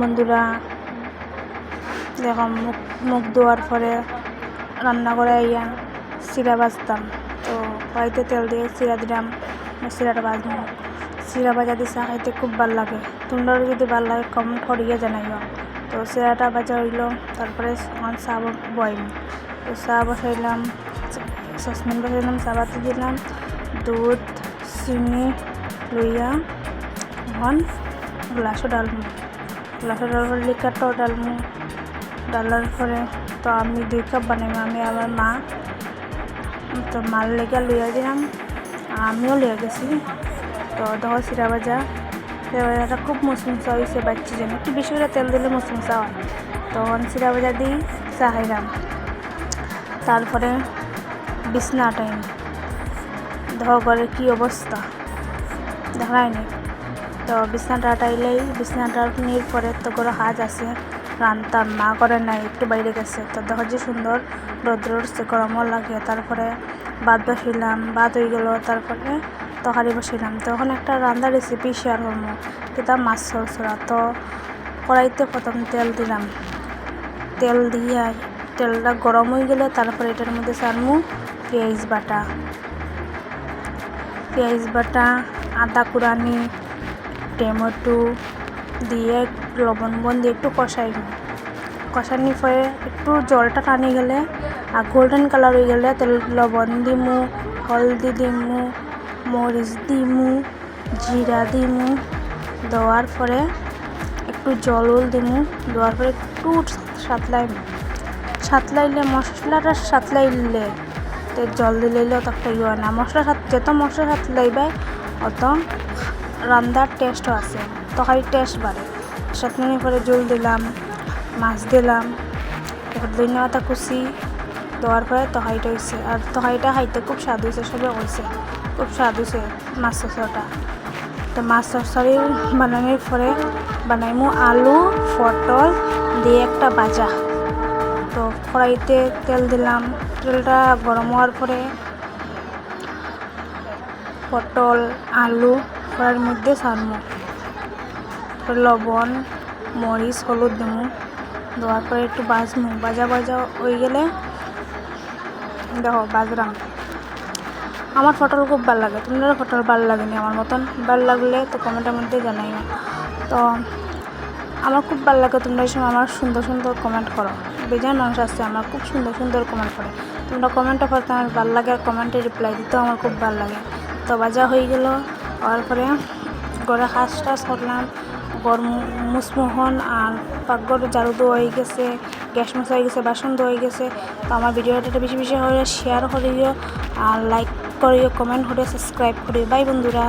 বন্ধুরা দেখো মুখ ধোয়ার পরে রান্না করে আইয়া চিরা ভাজতাম। তো কড়াইতে তেল দিয়ে চিরা দিলাম, চিরাটা ভাজবো। চিরা ভাজা দিয়ে চা খাইতে খুব ভালো লাগে। তোমরাও যদি ভালো লাগে কমেন্ট করিয়ে জানাইও। তো চিরাটা ভাজা হইল, তারপরে চা বইম। তো চা বসাইলাম, সসপ্যান বসাইলাম, চা পাতি দিলাম, দুধ চিনি লইয়া এখন গ্লাসও ডালমু। গ্লাসও ডাল করে লিকারটাও ডালমু। ডালার পরে তো আমি 2 কাপ বানাইম, আমি আমার মা। তো মার লেগে লইয়া দিলাম, আমিও লইয়া গেছি। তো দেখো চিরা ভাজাটা খুব মুসমুসা হয়েছে, বাচ্চি যেন একটু বেশি করে তেল দিলে মুসমুসা হয়। তখন চিরা ভাজা দিই চা খাইলাম। তারপরে বিছনা টাইম দেখো ঘরের কী অবস্থা দেখায়নি। তো বিছনাটা টাইলেই বিছনাটা নিয়ে পরে তো করে কাজ আছে, রান্তাম মা করে নাই, একটু বাইরে গেছে। তো দেখো যে সুন্দর রোদ্র উঠছে, গরমও লাগে। তারপরে ভাত বসাইলাম, ভাত হয়ে গেল। তারপরে তরকারি বসাইলাম। তখন একটা রান্নার রেসিপি শেয়ার করবো, যেটা মাছ সরসরা। তো কড়াইতে প্রথম তেল দিলাম, তেল দিয়ে তেলটা গরম হয়ে গেলে তারপরে এটার মধ্যে সারমু পেঁয়াজ বাটা, আদা কুড়ানি, টমেটো দিয়ে লবণ দিয়ে একটু কষানি পরে একটু জলটা টানি গেলে আর গোল্ডেন কালার হয়ে গেলে তেল লবণ দিমু, হলদি দিমু, মরিচ দিমু, জিরা দিমু। দেওয়ার পরে একটু জল দিমু। দেওয়ার পরে একটু সাতলাইলে মশলাটা সাতলাইলে জল দিলেও তখন ইয়ে হয় না। যত মশলা সাতলাইবে অত রান্নার টেস্টও আছে, তরকারির টেস্ট বাড়ে। সাতলানোর পরে জল দিলাম, মাছ দিলাম, তারপর ধনিয়া পাতা কুচি দেওয়ার পরে তরকারিটা হয়েছে। আর তরকারিটা খাইতে খুব স্বাদ হয়েছে, সবে হয়েছে, খুব স্বাদ হয়েছে মাছ চরচড়িটা। তো মাছ চরচড়ি বানানোর পরে বানাইমু আলু পটল দিয়ে একটা ভাজা। তো কড়াইতে তেল দিলাম, তেলটা গরম হওয়ার পরে পটল আলু কড়াইয়ের মধ্যে ছাড়মু। লবণ মরিচ হলুদ দেবো। দেওয়ার পরে একটু ভাজমু। ভাজা হয়ে গেলে দেখো বাজরাম। আমার পটল খুব ভালো লাগে, তোমাদেরও পটল ভালো লাগেনি আমার মতন? ভালো লাগলে তো কমেন্টের মধ্যে জানাইও। তো আমার খুব ভালো লাগে, তোমরা এই সময় আমার সুন্দর সুন্দর কমেন্ট করো। বেজান মানুষ আসছে আমার খুব সুন্দর সুন্দর কমেন্ট করে। তোমরা কমেন্টও করতে আমার ভালো লাগে, আর কমেন্টে রিপ্লাই দিতেও আমার খুব ভালো লাগে। তো ভাজা হয়ে গেল, হওয়ার পরে ঘরে কাজ টাজ করলাম, ঘর মুসমোহন আর পাকঘর ঝাড়ু দেওয়া হয়ে গেছে, গ্যাস মোছা হয়ে গেছে, বাসন ধোয়া হয়ে গেছে। তো আমার ভিডিওটা বেশি বেশি করে শেয়ার করিও, আর লাইক করিও, কমেন্ট করিও, সাবস্ক্রাইব করিও। বাই বন্ধুরা।